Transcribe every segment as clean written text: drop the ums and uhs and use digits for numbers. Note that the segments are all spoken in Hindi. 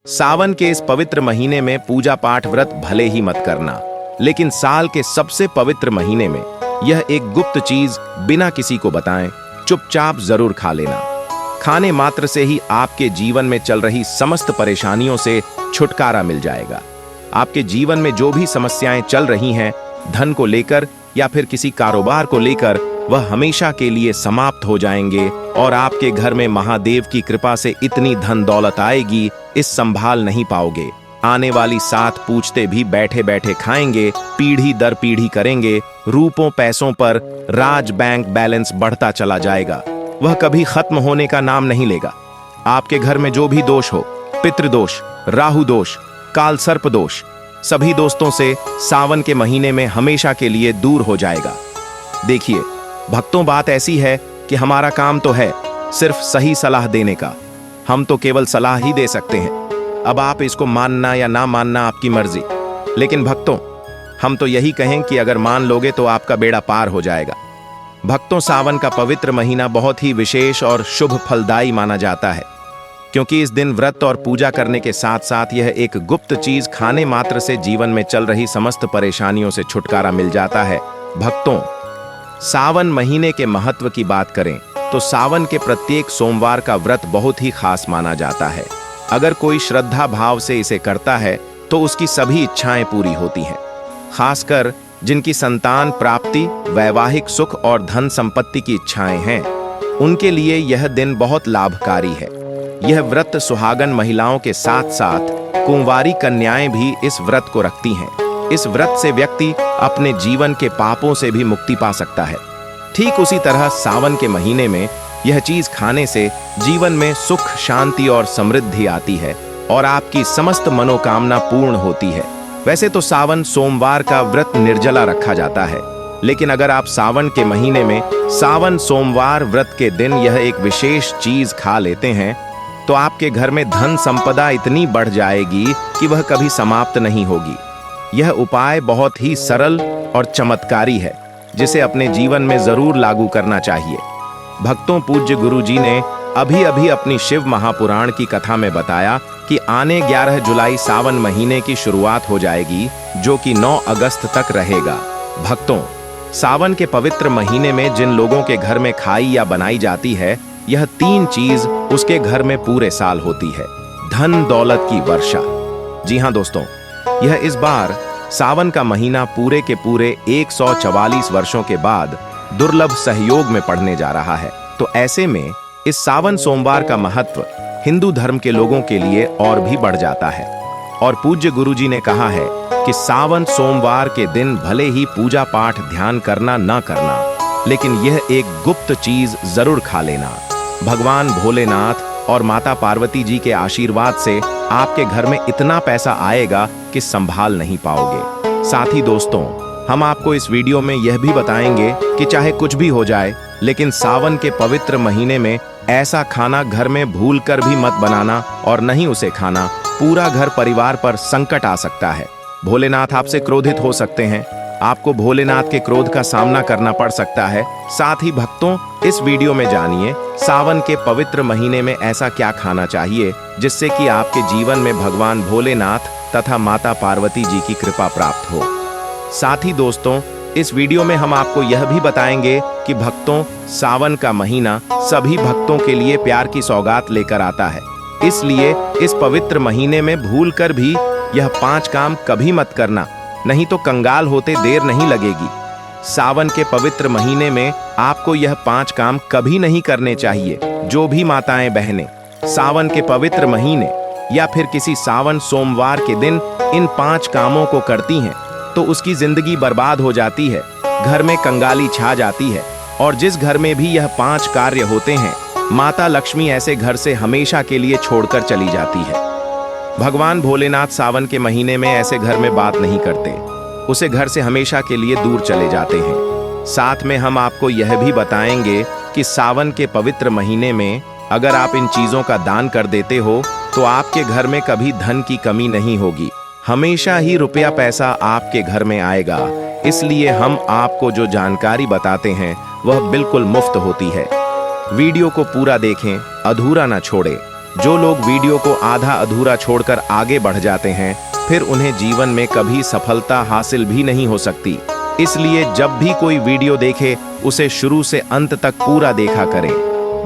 सावन के इस पवित्र महीने में पूजा पाठ व्रत भले ही मत करना, लेकिन साल के सबसे पवित्र महीने में यह एक गुप्त चीज बिना किसी को बताएं चुपचाप जरूर खा लेना। खाने मात्र से ही आपके जीवन में चल रही समस्त परेशानियों से छुटकारा मिल जाएगा। आपके जीवन में जो भी समस्याएं चल रही हैं, धन को लेकर या फिर किसी कारोबार को लेकर, वह हमेशा के लिए समाप्त हो जाएंगे और आपके घर में महादेव की कृपा से इतनी धन दौलत आएगी, इस संभाल नहीं पाओगे। आने वाली 7 पूछते भी बैठे बैठे खाएंगे, पीढ़ी दर पीढ़ी करेंगे। रूपों पैसों पर राज बैंक बैलेंस बढ़ता चला जाएगा, वह कभी खत्म होने का नाम नहीं लेगा। आपके घर में जो भी दोष हो, पितृदोष, राहु दोष, काल सर्प दोष, सभी दोस्तों से सावन के महीने में हमेशा के लिए दूर हो जाएगा। देखिए भक्तों, बात ऐसी है कि हमारा काम तो है सिर्फ सही सलाह देने का। हम तो केवल सलाह ही दे सकते हैं। अब आप इसको मानना या ना मानना आपकी मर्जी, लेकिन भक्तों हम तो यही कहें कि अगर मान लोगे तो आपका बेड़ा पार हो जाएगा। भक्तों, सावन का पवित्र महीना बहुत ही विशेष और शुभ फलदायी माना जाता है, क्योंकि इस दिन व्रत और पूजा करने के साथ साथ यह एक गुप्त चीज खाने मात्र से जीवन में चल रही समस्त परेशानियों से छुटकारा मिल जाता है। भक्तों, सावन महीने के महत्व की बात करें तो सावन के प्रत्येक सोमवार का व्रत बहुत ही खास माना जाता है। अगर कोई श्रद्धा भाव से इसे करता है तो उसकी सभी इच्छाएं पूरी होती हैं। खासकर जिनकी संतान प्राप्ति, वैवाहिक सुख और धन संपत्ति की इच्छाएं हैं, उनके लिए यह दिन बहुत लाभकारी है। यह व्रत सुहागन महिलाओं के साथ साथ कुंवारी कन्याएं भी इस व्रत को रखती हैं। इस व्रत से व्यक्ति अपने जीवन के पापों से भी मुक्ति पा सकता है। ठीक उसी तरह सावन के महीने में यह चीज खाने से जीवन में सुख, शांति और समृद्धि आती है और आपकी समस्त मनोकामना पूर्ण होती है। वैसे तो सावन सोमवार का व्रत निर्जला रखा जाता है, लेकिन अगर आप सावन के महीने में सावन सोमवार व्रत के दिन यह एक विशेष चीज खा लेते हैं तो आपके घर में धन संपदा इतनी बढ़ जाएगी कि वह कभी समाप्त नहीं होगी। यह उपाय बहुत ही सरल और चमत्कारी है, जिसे अपने जीवन में जरूर लागू करना चाहिए। भक्तों, पूज्य गुरु जी ने अभी अभी अपनी शिव महापुराण की कथा में बताया कि आने 11 जुलाई सावन महीने की शुरुआत हो जाएगी, जो कि 9 अगस्त तक रहेगा। भक्तों, सावन के पवित्र महीने में जिन लोगों के घर में खाई या बनाई जाती है, यह 3 चीज उसके घर में पूरे साल होती है। धन दौलत की वर्षा। जी हाँ दोस्तों, यह इस बार सावन का महीना पूरे के पूरे 144 वर्षों के बाद दुर्लभ सहयोग में पड़ने जा रहा है। तो ऐसे में इस सावन सोमवार का महत्व हिंदू धर्म के लोगों के लिए और भी बढ़ जाता है। और पूज्य गुरुजी ने कहा है कि सावन सोमवार के दिन भले ही पूजा पाठ ध्यान करना ना करना, लेकिन यह एक गुप्त चीज जरूर खा लेना। भगवान भोलेनाथ और माता पार्वती जी के आशीर्वाद से आपके घर में इतना पैसा आएगा कि संभाल नहीं पाओगे। साथ ही दोस्तों, हम आपको इस वीडियो में यह भी बताएंगे कि चाहे कुछ भी हो जाए, लेकिन सावन के पवित्र महीने में ऐसा खाना घर में भूल कर भी मत बनाना और नहीं उसे खाना। पूरा घर परिवार पर संकट आ सकता है। भोलेनाथ आपसे क्रोधित हो सकते हैं, आपको भोलेनाथ के क्रोध का सामना करना पड़ सकता है। साथ ही भक्तों, इस वीडियो में जानिए सावन के पवित्र महीने में ऐसा क्या खाना चाहिए जिससे कि आपके जीवन में भगवान भोलेनाथ तथा माता पार्वती जी की कृपा प्राप्त हो। साथ ही दोस्तों, इस वीडियो में हम आपको यह भी बताएंगे कि भक्तों, सावन का महीना सभी भक्तों के लिए प्यार की सौगात लेकर आता है। इसलिए इस पवित्र महीने में भूल कर भी यह 5 काम कभी मत करना, नहीं तो कंगाल होते देर नहीं लगेगी। सावन के पवित्र महीने में आपको यह 5 काम कभी नहीं करने चाहिए। जो भी माताएं बहनें सावन के पवित्र महीने या फिर किसी सावन सोमवार के दिन इन 5 कामों को करती हैं तो उसकी जिंदगी बर्बाद हो जाती है, घर में कंगाली छा जाती है। और जिस घर में भी यह 5 कार्य होते हैं, माता लक्ष्मी ऐसे घर से हमेशा के लिए छोड़कर चली जाती है। भगवान भोलेनाथ सावन के महीने में ऐसे घर में बात नहीं करते, उसे घर से हमेशा के लिए दूर चले जाते हैं। साथ में हम आपको यह भी बताएंगे कि सावन के पवित्र महीने में अगर आप इन चीजों का दान कर देते हो तो आपके घर में कभी धन की कमी नहीं होगी, हमेशा ही रुपया पैसा आपके घर में आएगा। इसलिए हम आपको जो जानकारी बताते हैं वह बिल्कुल मुफ्त होती है। वीडियो को पूरा देखें, अधूरा ना छोड़े। जो लोग वीडियो को आधा अधूरा छोड़कर आगे बढ़ जाते हैं, फिर उन्हें जीवन में कभी सफलता हासिल भी नहीं हो सकती। इसलिए जब भी कोई वीडियो देखे, उसे शुरू से अंत तक पूरा देखा करें।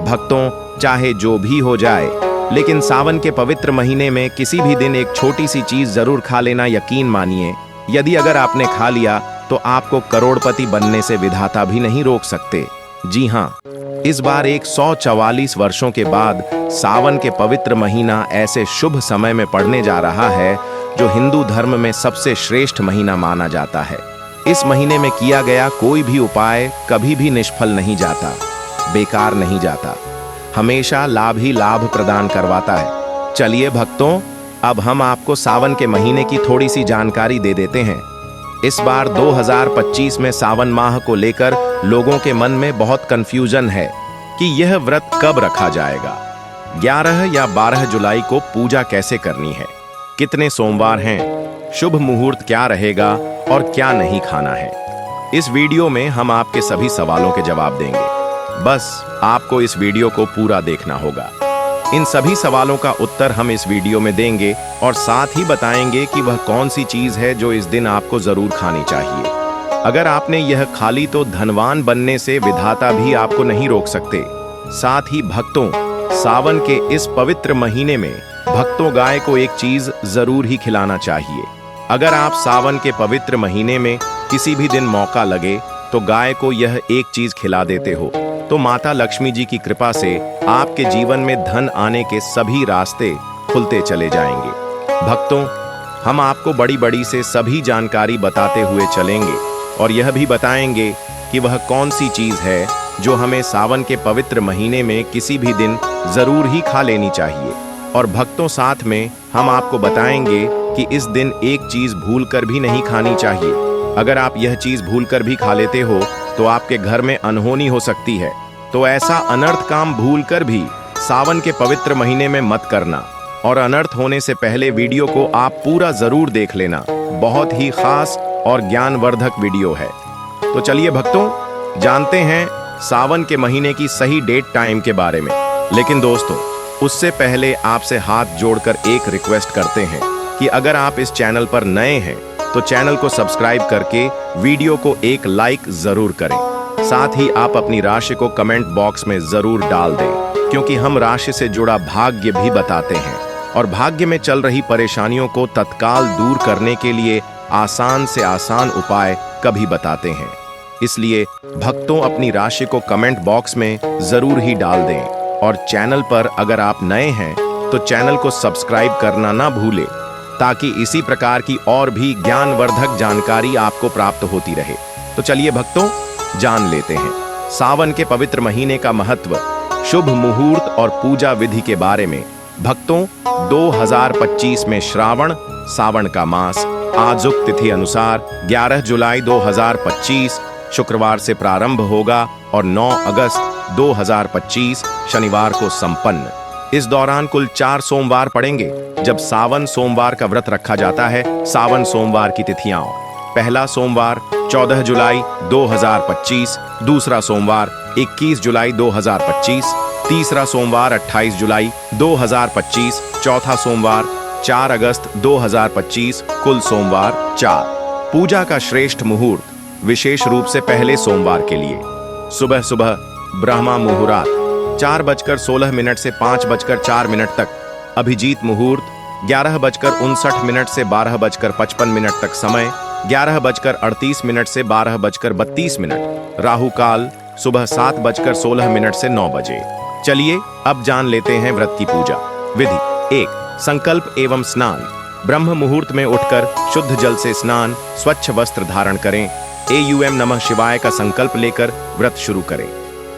भक्तों, चाहे जो भी हो जाए, लेकिन सावन के पवित्र महीने में किसी भी दिन एक छोटी सी चीज जरूर खा लेना यकीन मानिए। यदि अगर आपने खा लिया तो आपको करोड़पति बनने से विधाता भी नहीं रोक सकते। जी हाँ, इस बार 144 वर्षों के बाद सावन के पवित्र महीना ऐसे शुभ समय में पड़ने जा रहा है जो हिंदू धर्म में सबसे श्रेष्ठ महीना माना जाता है। इस महीने में किया गया कोई भी उपाय कभी भी निष्फल नहीं जाता, बेकार नहीं जाता, हमेशा लाभ ही लाभ प्रदान करवाता है। चलिए भक्तों, अब हम आपको सावन के महीने की थोड़ी सी जानकारी दे देते हैं। इस बार 2025 में सावन माह को लेकर लोगों के मन में बहुत कंफ्यूजन है कि यह व्रत कब रखा जाएगा। 11 या 12 जुलाई को पूजा कैसे करनी है, कितने सोमवार हैं, शुभ मुहूर्त क्या रहेगा और क्या नहीं खाना है। इस वीडियो में हम आपके सभी सवालों के जवाब देंगे। बस आपको इस वीडियो को पूरा देखना होगा। इन सभी सवालों का उत्तर हम इस वीडियो में देंगे और साथ ही बताएंगे कि वह कौन सी चीज है जो इस दिन आपको जरूर खानी चाहिए। अगर आपने यह खा ली तो धनवान बनने से विधाता भी आपको नहीं रोक सकते। साथ ही भक्तों, सावन के इस पवित्र महीने में भक्तों गाय को एक चीज जरूर ही खिलाना चाहिए। अगर आप सावन के पवित्र महीने में किसी भी दिन मौका लगे तो गाय को यह एक चीज खिला देते हो तो माता लक्ष्मी जी की कृपा से आपके जीवन में धन आने के सभी रास्ते खुलते चले जाएंगे। भक्तों, हम आपको बड़ी बड़ी से सभी जानकारी बताते हुए चलेंगे और यह भी बताएंगे कि वह कौन सी चीज है जो हमें सावन के पवित्र महीने में किसी भी दिन जरूर ही खा लेनी चाहिए। और भक्तों, साथ में हम आपको बताएंगे कि इस दिन एक चीज भूल कर भी नहीं खानी चाहिए। अगर आप यह चीज भूल कर भी खा लेते हो तो आपके घर में अनहोनी हो सकती है। तो ऐसा अनर्थ काम भूल कर भी सावन के पवित्र महीने में मत करना। और अनर्थ होने से पहले वीडियो को आप पूरा जरूर देख लेना। बहुत ही खास और ज्ञानवर्धक वीडियो है। तो चलिए भक्तों, जानते हैं सावन के महीने की सही डेट टाइम के बारे में। लेकिन दोस्तों, उससे पहले आपसे हाथ जोड़कर एक रिक्वेस्ट करते हैं कि अगर आप इस चैनल पर नए हैं तो चैनल को सब्सक्राइब करके वीडियो को एक लाइक जरूर करें। साथ ही आप अपनी राशि को कमेंट बॉक्स में जरूर डाल दें, क्योंकि हम राशि से जुड़ा भाग्य भी बताते हैं और भाग्य में चल रही परेशानियों को तत्काल दूर करने के लिए आसान से आसान उपाय कभी बताते हैं। इसलिए भक्तों, अपनी राशि को कमेंट बॉक्स में जरूर ही डाल दें और चैनल पर अगर आप नए हैं तो चैनल को सब्सक्राइब करना ना भूलें, ताकि इसी प्रकार की और भी ज्ञानवर्धक जानकारी आपको प्राप्त होती रहे। तो चलिए भक्तों, जान लेते हैं सावन के पवित्र महीने का महत्व, शुभ मुहूर्त और पूजा विधि के बारे में। भक्तों, 2025 में श्रावण सावन का मास आजुक तिथि अनुसार 11 जुलाई 2025 शुक्रवार से प्रारंभ होगा और 9 अगस्त 2025 शनिवार को संपन्न। इस दौरान कुल 4 सोमवार पड़ेंगे जब सावन सोमवार का व्रत रखा जाता है। सावन सोमवार की तिथियां: पहला सोमवार 14 जुलाई 2025, दूसरा सोमवार 21 जुलाई 2025, तीसरा सोमवार 28 जुलाई 2025, चौथा सोमवार 4 अगस्त 2025, कुल सोमवार 4। पूजा का श्रेष्ठ मुहूर्त विशेष रूप से पहले सोमवार के लिए सुबह सुबह ब्रह्मा मुहूर्त 4:16 से 5:04 तक, अभिजीत मुहूर्त 11:59 से 12:55 तक समय, 11:38 से 12:32, राहु काल सुबह 7:16 से 9 बजे। चलिए अब जान लेते हैं व्रत की पूजा विधि। 1. संकल्प एवं स्नान। ब्रह्म मुहूर्त में उठकर शुद्ध जल से स्नान, स्वच्छ वस्त्र धारण करें, एयूएम नमः शिवाय का संकल्प लेकर व्रत शुरू करें।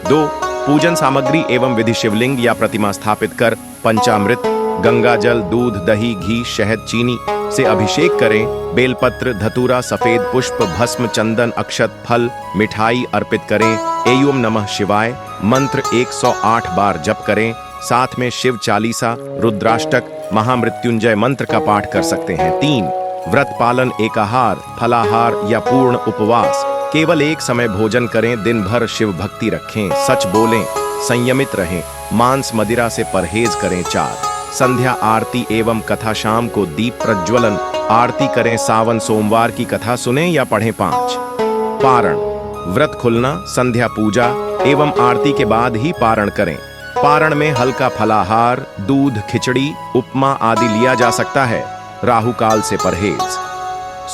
2. पूजन सामग्री एवं विधि शिवलिंग या प्रतिमा स्थापित कर पंचामृत, गंगा जल, दूध, दही, घी, शहद, चीनी से अभिषेक करें। बेलपत्र, धतूरा, सफेद पुष्प, भस्म, चंदन, अक्षत, फल, मिठाई अर्पित करें। एयूम नमः शिवाय मंत्र 108 बार जप करें। साथ में शिव चालीसा, रुद्राष्टक, महामृत्युंजय मंत्र का पाठ कर सकते हैं। 3. व्रत पालन, एकाहार, फलाहार या पूर्ण उपवास। केवल एक समय भोजन करें, दिन भर शिव भक्ति रखें, सच बोलें, संयमित रहें, मांस मदिरा से परहेज करें। 4. संध्या आरती एवं कथा, शाम को दीप प्रज्वलन आरती करें। सावन सोमवार की कथा सुने या पढ़ें। 5 पारण, व्रत खुलना, संध्या पूजा एवं आरती के बाद ही पारण करें। पारण में हल्का फलाहार, दूध, खिचड़ी, उपमा आदि लिया जा सकता है। राहु काल से परहेज।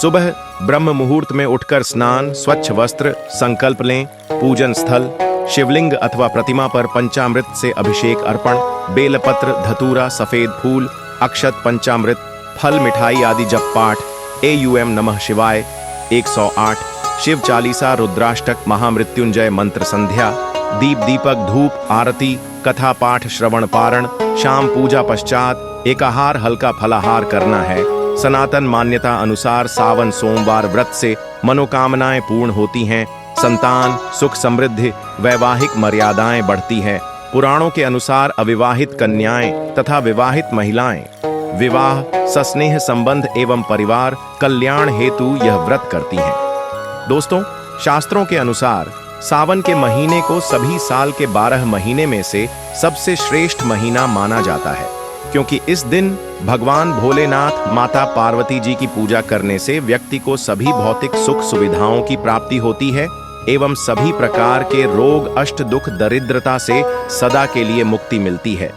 सुबह ब्रह्म मुहूर्त में उठकर स्नान, स्वच्छ वस्त्र, संकल्प लें। पूजन स्थल शिवलिंग अथवा प्रतिमा पर पंचामृत से अभिषेक अर्पण, बेलपत्र, धतूरा, सफेद फूल, अक्षत, पंचामृत, फल, मिठाई आदि जप पाठ। एयूएम नमः शिवाय 108, शिव चालीसा, रुद्राष्टक, महामृत्युंजय मंत्र, संध्या, दीप, दीपक, धूप, आरती, कथा पाठ, श्रवण, पारण। शाम पूजा पश्चात एकाहार, हल्का फलाहार करना है। सनातन मान्यता अनुसार सावन सोमवार व्रत से मनोकामनाएं पूर्ण होती हैं। संतान, सुख, समृद्धि, वैवाहिक मर्यादाएं बढ़ती हैं। पुराणों के अनुसार अविवाहित कन्याएं तथा विवाहित महिलाएं विवाह, सस्नेह संबंध एवं परिवार कल्याण हेतु यह व्रत करती हैं। दोस्तों, शास्त्रों के अनुसार सावन के महीने को सभी साल के 12 महीने में से सबसे श्रेष्ठ महीना माना जाता है, क्योंकि इस दिन भगवान भोलेनाथ, माता पार्वती जी की पूजा करने से व्यक्ति को सभी भौतिक सुख सुविधाओं की प्राप्ति होती है एवं सभी प्रकार के रोग, अष्ट दुख, दरिद्रता से सदा के लिए मुक्ति मिलती है।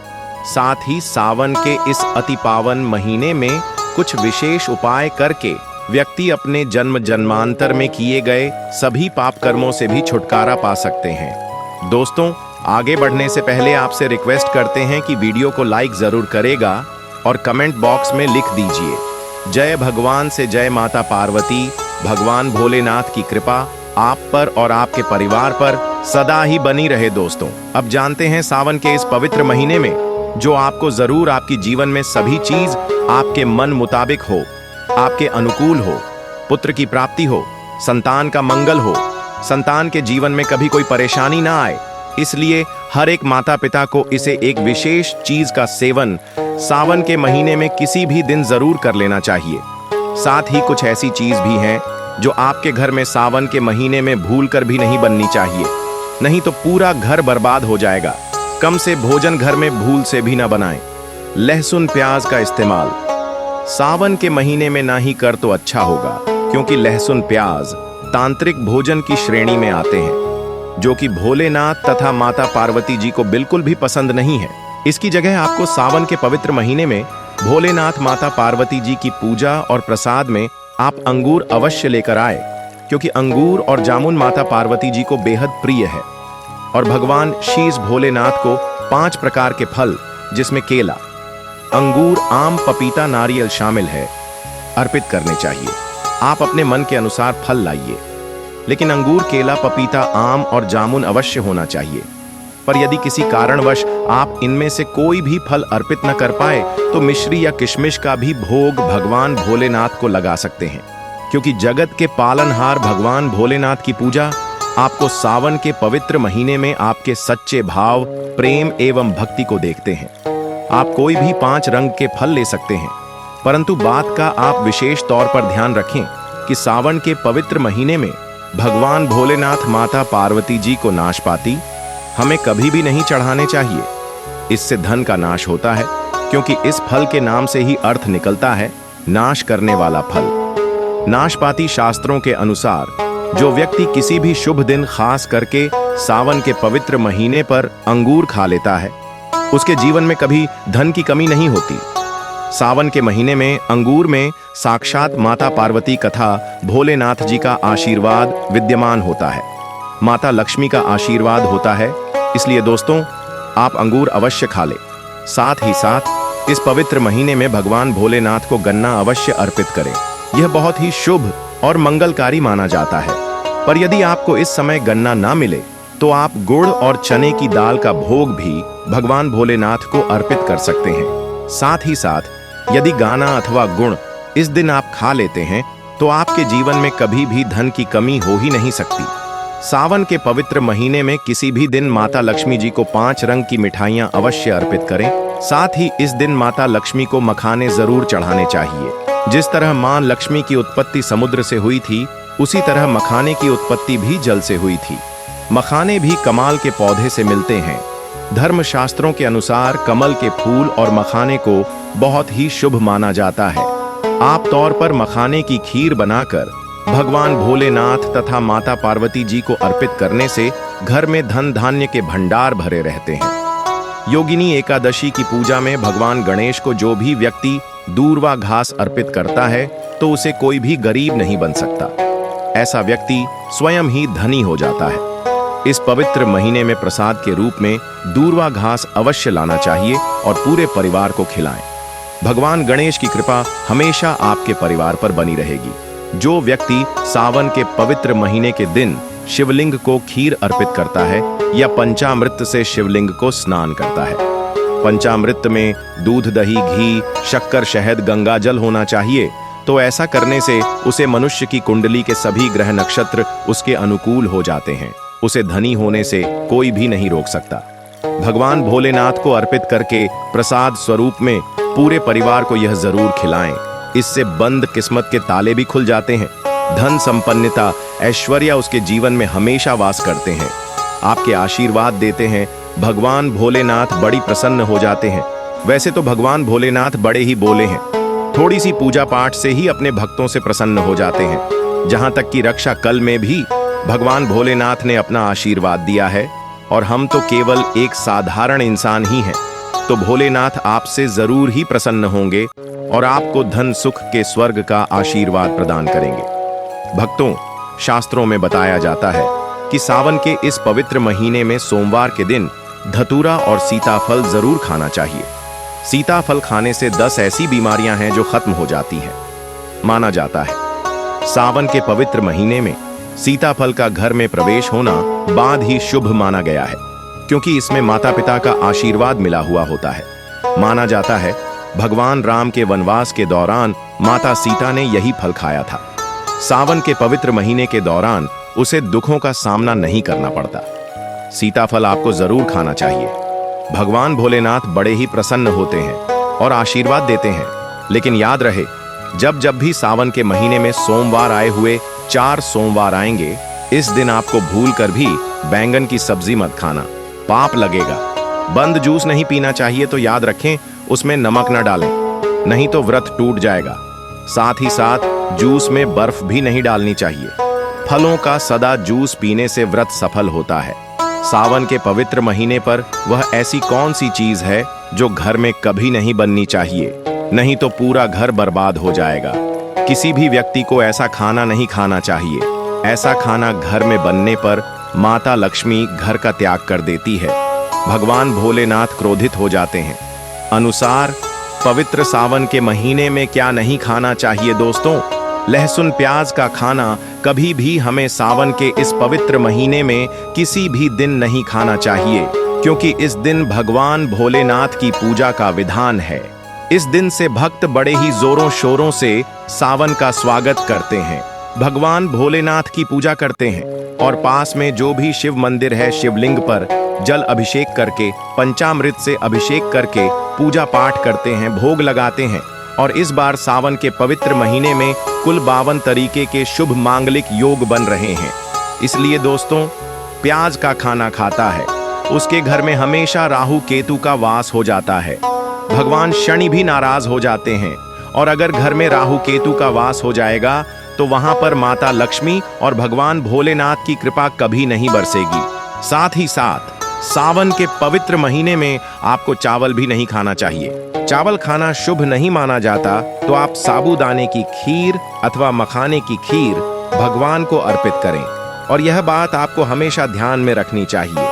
साथ ही सावन के इस अति पावन महीने में कुछ विशेष उपाय करके व्यक्ति अपने जन्म जन्मांतर में किए गए सभी पाप कर्मों से भी छुटकारा पा सकते हैं। दोस्तों, आगे बढ़ने से पहले आपसे रिक्वेस्ट करते हैं कि वीडियो को लाइक जरूर करेगा और कमेंट बॉक्स में लिख दीजिए, जय भगवान से जय माता पार्वती। भगवान भोलेनाथ की कृपा आप पर और आपके परिवार पर सदा ही बनी रहे। दोस्तों, अब जानते हैं सावन के इस पवित्र महीने में जो आपको जरूर आपकी जीवन में सभी चीज आपके मन मुताबिक हो, आपके अनुकूल हो, पुत्र की प्राप्ति हो, संतान का मंगल हो, संतान के जीवन में कभी कोई परेशानी ना आए। इसलिए हर एक माता पिता को इसे एक विशेष चीज का सेवन सावन के महीने में किसी भी दिन जरूर कर लेना चाहिए। साथ ही कुछ ऐसी चीज भी हैं जो आपके घर में सावन के महीने में भूल कर भी नहीं बननी चाहिए, नहीं तो पूरा घर बर्बाद हो जाएगा। कम से भोजन घर में भूल से भी ना बनाएं। लहसुन प्याज का इस्तेमाल सावन के महीने में ना ही कर तो अच्छा होगा, क्योंकि लहसुन प्याज तांत्रिक भोजन की श्रेणी में आते हैं, जो कि भोलेनाथ तथा माता पार्वती जी को बिल्कुल भी पसंद नहीं है। इसकी जगह आपको सावन के पवित्र महीने में भोलेनाथ, माता पार्वती जी की पूजा और प्रसाद में आप अंगूर अवश्य लेकर आए, क्योंकि अंगूर और जामुन माता पार्वती जी को बेहद प्रिय है। और भगवान शीश भोलेनाथ को 5 प्रकार के फल, जिसमें केला, अंगूर, आम, पपीता, नारियल शामिल है, अर्पित करने चाहिए। आप अपने मन के अनुसार फल लाइए, लेकिन अंगूर, केला, पपीता, आम और जामुन अवश्य होना चाहिए। पर यदि किसी कारणवश आप इनमें से कोई भी फल अर्पित न कर पाए तो मिश्री या किशमिश का भी भोग भगवान भोलेनाथ को लगा सकते हैं, क्योंकि जगत के पालनहार भगवान भोलेनाथ की पूजा आपको सावन के पवित्र महीने में आपके सच्चे भाव, प्रेम एवं भक्ति को देखते हैं। आप कोई भी 5 रंग के फल ले सकते हैं, परंतु बात का आप विशेष तौर पर ध्यान रखें कि सावन के पवित्र महीने में भगवान भोलेनाथ, माता पार्वती जी को नाशपाती हमें कभी भी नहीं चढ़ाने चाहिए। इससे धन का नाश होता है, क्योंकि इस फल के नाम से ही अर्थ निकलता है नाश करने वाला फल। नाशपाती शास्त्रों के अनुसार जो व्यक्ति किसी भी शुभ दिन, खास करके सावन के पवित्र महीने पर अंगूर खा लेता है, उसके जीवन में कभी धन की कमी नहीं होती। सावन के महीने में अंगूर में साक्षात माता पार्वती तथा भोलेनाथ जी का आशीर्वाद विद्यमान होता है, माता लक्ष्मी का आशीर्वाद होता है। इसलिए दोस्तों, आप अंगूर अवश्य खा लें। साथ ही साथ इस पवित्र महीने में भगवान भोलेनाथ को गन्ना अवश्य अर्पित करें। यह बहुत ही शुभ और मंगलकारी माना जाता है। पर यदि आपको इस समय गन्ना ना मिले तो आप गुड़ और चने की दाल का भोग भी भगवान भोलेनाथ को अर्पित कर सकते हैं। साथ ही साथ यदि गाना अथवा गुड़ इस दिन आप खा लेते हैं तो आपके जीवन में कभी भी धन की कमी हो ही नहीं सकती। सावन के पवित्र महीने में किसी भी दिन माता लक्ष्मी जी को 5 रंग की मिठाइयां अवश्य अर्पित करें। साथ ही इस दिन माता लक्ष्मी को मखाने जरूर चढ़ाने चाहिए। जिस तरह मां लक्ष्मी की उत्पत्ति समुद्र से हुई थी, उसी तरह मखाने की उत्पत्ति भी जल से हुई थी। मखाने भी कमाल के पौधे से मिलते हैं, धर्मशास्त्रों के अनुसार कमल के फूल और मखाने को बहुत ही शुभ माना जाता है। आप तौर पर मखाने की खीर बनाकर भगवान भोलेनाथ तथा माता पार्वती जी को अर्पित करने से घर में धन धान्य के भंडार भरे रहते हैं। योगिनी एकादशी की पूजा में भगवान गणेश को जो भी व्यक्ति दूर्वा घास अर्पित करता है तो उसे कोई भी गरीब नहीं बन सकता। ऐसा व्यक्ति स्वयं ही धनी हो जाता है। इस पवित्र महीने में प्रसाद के रूप में दूर्वा घास अवश्य लाना चाहिए और पूरे परिवार को खिलाएं। भगवान गणेश की कृपा हमेशा आपके परिवार पर बनी रहेगी। जो व्यक्ति सावन के पवित्र महीने के दिन शिवलिंग को खीर अर्पित करता है या पंचामृत से शिवलिंग को स्नान करता है। पंचामृत में दूध, दही, घी, शक्कर, शहद, गंगा जल होना चाहिए। तो ऐसा करने से उसे मनुष्य की कुंडली के सभी ग्रह नक्षत्र उसके अनुकूल हो जाते हैं। उसे धनी होने से कोई भी नहीं रोक सकता। भगवान भोलेनाथ को अर्पित करके प्रसाद स्वरूप में पूरे परिवार को यह जरूर खिलाएं। इससे बंद किस्मत के ताले भी खुल जाते हैं। धन संपन्नता, ऐश्वर्य उसके जीवन में हमेशा वास करते हैं। आपके आशीर्वाद देते हैं। भगवान भोलेनाथ बड़ी प्रसन्न हो जाते हैं। वैसे तो भगवान भोलेनाथ बड़े ही बोले हैं। थोड़ी सी पूजा पाठ से ही अपने भक्तों से प्रसन्न हो जाते हैं। जहां तक कि रक्षा कल में भी भगवान भोलेनाथ ने अपना आशीर्वाद दिया है और हम तो केवल एक साधारण इंसान ही हैं। तो भोलेनाथ आपसे जरूर ही प्रसन्न होंगे और आपको धन सुख के स्वर्ग का आशीर्वाद प्रदान करेंगे। भक्तों, शास्त्रों में बताया जाता है कि सावन के इस पवित्र महीने में सोमवार के दिन धतूरा और सीताफल जरूर खाना चाहिए। सीताफल खाने से 10 ऐसी बीमारियां हैं जो खत्म हो जाती हैं। माना जाता है सावन के पवित्र महीने में सीताफल का घर में प्रवेश होना बाद ही शुभ माना गया है, क्योंकि इसमें माता पिता का आशीर्वाद मिला हुआ होता है। माना जाता है भगवान राम के वनवास के दौरान माता सीता ने यही फल खाया था। सावन के पवित्र महीने के दौरान उसे दुखों का सामना नहीं करना पड़ता। सीताफल आपको जरूर खाना चाहिए। भगवान भोलेनाथ बड़े ही प्रसन्न होते हैं और आशीर्वाद देते हैं। लेकिन याद रहे, जब जब भी सावन के महीने में सोमवार आए हुए 4 सोमवार आएंगे, इस दिन आपको भूल कर भी बैंगन की सब्जी मत खाना, पाप लगेगा। बंद जूस नहीं पीना चाहिए, तो याद रखें उसमें नमक न डालें, नहीं तो व्रत टूट जाएगा। साथ ही साथ जूस में बर्फ भी नहीं डालनी चाहिए। फलों का सदा जूस पीने से व्रत सफल होता है। सावन के पवित्र महीने पर वह ऐसी कौन सी चीज है जो घर में कभी नहीं बननी चाहिए, नहीं तो पूरा घर बर्बाद हो जाएगा। किसी भी व्यक्ति को ऐसा खाना नहीं खाना चाहिए। ऐसा खाना घर में बनने पर माता लक्ष्मी घर का त्याग कर देती है। भगवान भोलेनाथ क्रोधित हो जाते हैं। अनुसार पवित्र सावन के महीने में क्या नहीं खाना चाहिए दोस्तों? लहसुन प्याज का खाना कभी भी हमें सावन के इस पवित्र महीने में किसी भी दिन नहीं खाना चाहिए, क्योंकि इस दिन भगवान भोलेनाथ की पूजा का विधान है। इस दिन से भक्त बड़े ही जोरों शोरों से सावन का स्वागत करते हैं, भगवान भोलेनाथ की पूजा करते हैं और पास में जो भी शिव मंदिर है, शिवलिंग पर जल अभिषेक करके, पंचामृत से अभिषेक करके पूजा पाठ करते हैं, भोग लगाते हैं। और इस बार सावन के पवित्र महीने में कुल 52 तरीके के शुभ मांगलिक योग बन रहे हैं। इसलिए दोस्तों, प्याज का खाना खाता है उसके घर में हमेशा राहु केतु का वास हो जाता है। भगवान शनि भी नाराज हो जाते हैं और अगर घर में राहु केतु का वास हो जाएगा तो वहां पर माता लक्ष्मी और भगवान भोलेनाथ की कृपा कभी नहीं बरसेगी। साथ ही साथ सावन के पवित्र महीने में आपको चावल भी नहीं खाना चाहिए। चावल खाना शुभ नहीं माना जाता, तो आप साबूदाने की खीर अथवा मखाने की खीर भगवान को अर्पित करें और यह बात आपको हमेशा ध्यान में रखनी चाहिए।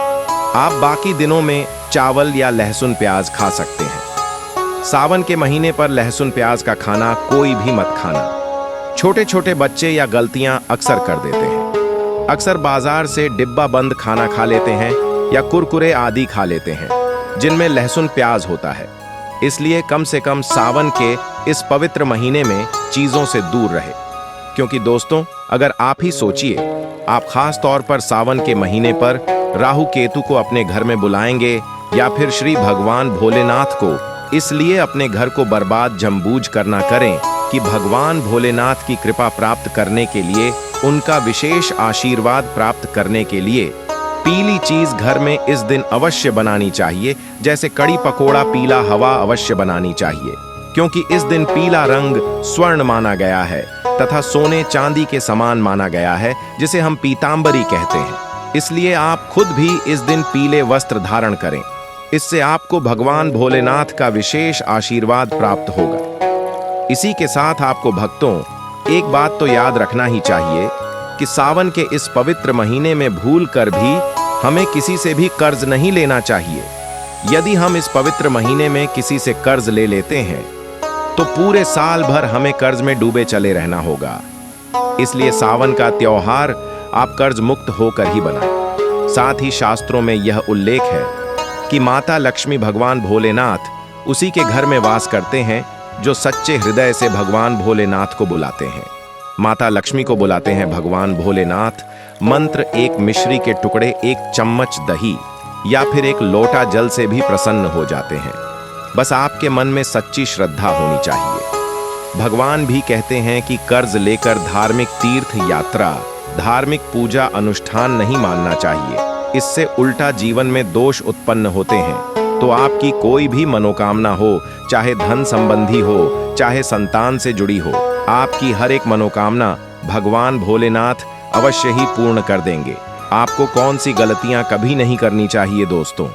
आप बाकी दिनों में चावल या लहसुन प्याज खा सकते हैं। सावन के महीने पर लहसुन प्याज का खाना कोई भी मत खाना। छोटे छोटे बच्चे या गलतियां अक्सर कर देते हैं। अक्सर बाजार से डिब्बा बंद खाना खा लेते हैं या कुरकुरे आदि खा लेते हैं जिनमें लहसुन प्याज होता है। इसलिए कम से कम सावन के इस पवित्र महीने में चीजों से दूर रहे, क्योंकि दोस्तों, अगर आप ही सोचिए, आप खास तौर पर सावन के महीने पर राहु केतु को अपने घर में बुलाएंगे या फिर श्री भगवान भोलेनाथ को इसलिए अपने घर को बर्बाद जमबूझ करना करें कि भगवान भोलेनाथ की कृपा प्राप्त करने के लिए, उनका विशेष आशीर्वाद प्राप्त करने के लिए पीली चीज घर में इस दिन अवश्य बनानी चाहिए, जैसे कड़ी पकोड़ा पीला हवा अवश्य बनानी चाहिए, क्योंकि इस दिन पीला रंग स्वर्ण माना गया है तथा सोने चांदी के समान माना गया है, जिसे हम पीतांबरी कहते हैं। इसलिए आप खुद भी इस दिन पीले वस्त्र धारण करें। इससे आपको भगवान भोलेनाथ का विशेष आशीर्वाद प्राप्त होगा। इसी के साथ आपको भक्तों एक बात तो याद रखना ही चाहिए कि सावन के इस पवित्र महीने में भूल कर भी हमें किसी से भी कर्ज नहीं लेना चाहिए। यदि हम इस पवित्र महीने में किसी से कर्ज ले लेते हैं तो पूरे साल भर हमें कर्ज में डूबे चले रहना होगा। इसलिए सावन का त्योहार आप कर्ज मुक्त होकर ही बनाएं। साथ ही शास्त्रों में यह उल्लेख है कि माता लक्ष्मी भगवान भोलेनाथ उसी के घर में वास करते हैं जो सच्चे हृदय से भगवान भोलेनाथ को बुलाते हैं। माता लक्ष्मी को बुलाते हैं भगवान भोलेनाथ। मंत्र एक मिश्री के टुकड़े, एक चम्मच दही या फिर एक लोटा जल से भी प्रसन्न हो जाते हैं। बस आपके मन में सच्ची श्रद्धा होनी चाहिए। भगवान भी कहते हैं कि कर्ज लेकर धार्मिक तीर्थ यात्रा, धार्मिक पूजा अनुष्ठान नहीं मानना चाहिए। इससे उल्टा जीवन में दोष उत्पन्न होते हैं। तो आपकी कोई भी मनोकामना हो, चाहे धन संबंधी हो, चाहे संतान से जुड़ी हो, आपकी हर एक मनोकामना भगवान भोलेनाथ अवश्य ही पूर्ण कर देंगे। आपको कौन सी गलतियां कभी नहीं करनी चाहिए दोस्तों।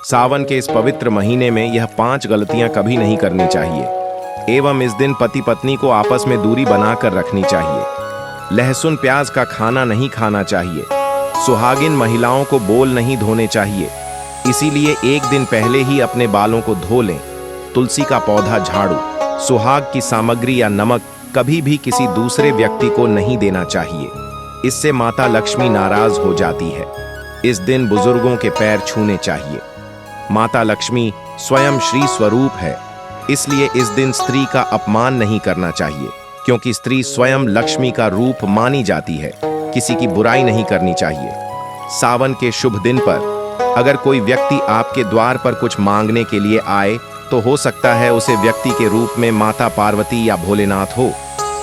सावन के इस पवित्र महीने में यह 5 गलतियां कभी नहीं करनी चाहिए। एवं इस दिन पति पत्नी को आपस में दूरी बनाकर रखनी चाहिए। लहसुन प्याज का खाना नहीं खाना चाहिए। सुहागिन महिलाओं को बोल नहीं धोने चाहिए। इसीलिए एक दिन पहले ही अपने बालों को धो लें। तुलसी का पौधा झाड़ू, सुहाग की सामग्री या नमक कभी भी किसी दूसरे व्यक्ति को नहीं देना चाहिए। इससे माता लक्ष्मी नाराज हो जाती है। इस दिन बुजुर्गों के पैर छूने चाहिए। माता लक्ष्मी स्वयं श्री स्वरूप है, इसलिए इस दिन स्त्री का अपमान नहीं करना चाहिए, क्योंकि स्त्री स्वयं लक्ष्मी का रूप मानी जाती है। किसी की बुराई नहीं करनी चाहिए। सावन के शुभ दिन पर अगर कोई व्यक्ति आपके द्वार पर कुछ मांगने के लिए आए तो हो सकता है उसे व्यक्ति के रूप में माता पार्वती या भोलेनाथ हो,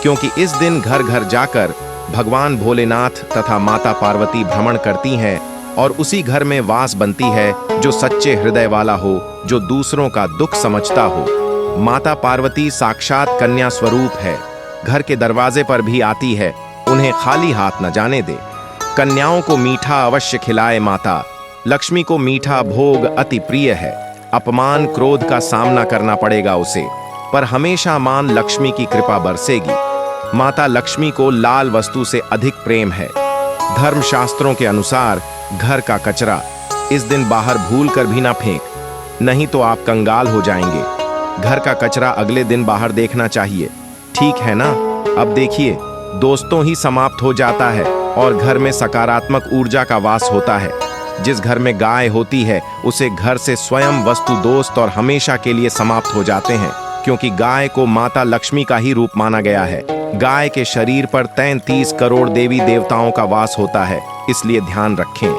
क्योंकि इस दिन घर घर जाकर भगवान भोलेनाथ तथा माता पार्वती भ्रमण करती हैं और उसी घर में वास बनती है जो सच्चे हृदय वाला हो, जो दूसरों का दुख समझता हो। माता पार्वती साक्षात कन्या स्वरूप है। घर के दरवाजे पर भी आती है। उन्हें खाली हाथ न जाने दे। कन्याओं को मीठा अवश्य खिलाए। माता लक्ष्मी को मीठा भोग अति प्रिय है। अपमान क्रोध का सामना करना पड़ेगा उसे, पर हमेशा मान लक्ष्मी की कृपा बरसेगी। माता लक्ष्मी को लाल वस्तु से अधिक प्रेम है। धर्मशास्त्रों के अनुसार घर का कचरा इस दिन बाहर भूल कर भी ना फेंक, नहीं तो आप कंगाल हो जाएंगे। घर का कचरा अगले दिन बाहर देखना चाहिए, ठीक है ना। अब देखिए, दोस्तों ही समाप्त हो जाता है और घर में सकारात्मक ऊर्जा का वास होता है। जिस घर में गाय होती है उसे घर से स्वयं वस्तु दोस्त और हमेशा के लिए समाप्त हो जाते हैं, क्योंकि गाय को माता लक्ष्मी का ही रूप माना गया है। गाय के शरीर पर 33 करोड़ देवी देवताओं का वास होता है, इसलिए ध्यान रखें।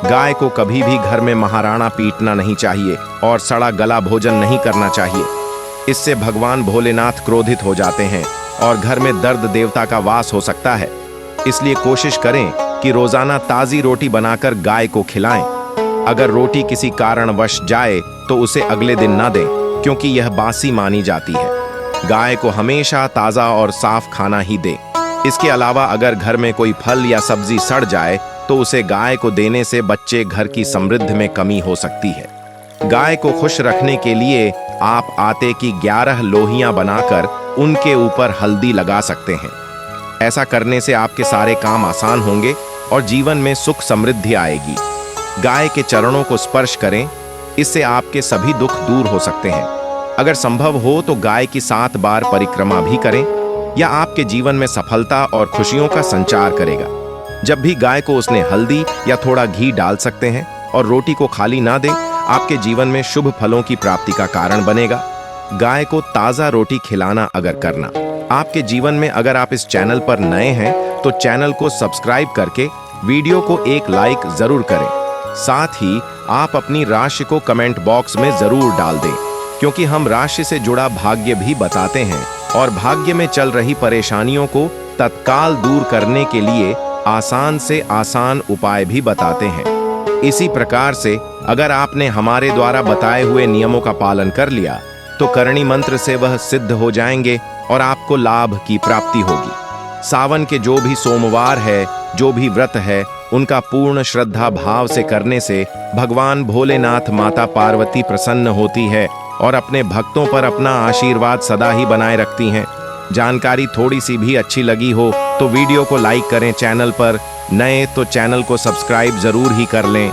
गाय को कभी भी घर में महाराणा पीटना नहीं चाहिए और सड़ा गला भोजन नहीं करना चाहिए। इससे भगवान भोलेनाथ क्रोधित हो जाते हैं और घर में दर्द देवता का वास हो सकता है। इसलिए कोशिश करें कि रोजाना ताजी रोटी बनाकर गाय को खिलाएं। अगर रोटी किसी कारणवश जाए तो उसे अगले दिन ना दें, क्योंकि यह बासी मानी जाती है। गाय को हमेशा ताजा और साफ खाना ही दें। इसके अलावा अगर घर में कोई फल या सब्जी सड़ जाए तो उसे गाय को देने से बच्चे घर की समृद्धि में कमी हो सकती है। गाय को खुश रखने के लिए आप आटे की 11 लोहियां बनाकर उनके ऊपर हल्दी लगा सकते हैं। ऐसा करने से आपके सारे काम आसान होंगे और जीवन में सुख समृद्धि आएगी। गाय के चरणों को स्पर्श करें, इससे आपके सभी दुख दूर हो सकते हैं। अगर संभव हो तो गाय की 7 बार परिक्रमा भी करें, या आपके जीवन में सफलता और खुशियों का संचार करेगा। जब भी गाय को उसने हल्दी या थोड़ा घी डाल सकते हैं और रोटी को खाली ना दें, आपके जीवन में शुभ फलों की प्राप्ति का कारण बनेगा। गाय को ताजा रोटी खिलाना अगर करना आपके जीवन में, अगर आप इस चैनल पर नए हैं तो चैनल को सब्सक्राइब करके वीडियो को एक लाइक जरूर करें। साथ ही आप अपनी राशि को कमेंट बॉक्स में जरूर डाल दें, क्योंकि हम राशि से जुड़ा भाग्य भी बताते हैं और भाग्य में चल रही परेशानियों को तत्काल दूर करने के लिए आसान से आसान उपाय भी बताते हैं। इसी प्रकार से अगर आपने हमारे द्वारा बताए हुए नियमों का पालन कर लिया तो करणी मंत्र से वह सिद्ध हो जाएंगे और आपको लाभ की प्राप्ति होगी। सावन के जो भी सोमवार है, जो भी व्रत है, उनका पूर्ण श्रद्धा भाव से करने से भगवान भोलेनाथ माता पार्वती प्रसन्न होती है और अपने भक्तों पर अपना आशीर्वाद सदा ही बनाए रखती हैं। जानकारी थोड़ी सी भी अच्छी लगी हो तो वीडियो को लाइक करें, चैनल पर नए तो चैनल को सब्सक्राइब जरूर ही कर लें।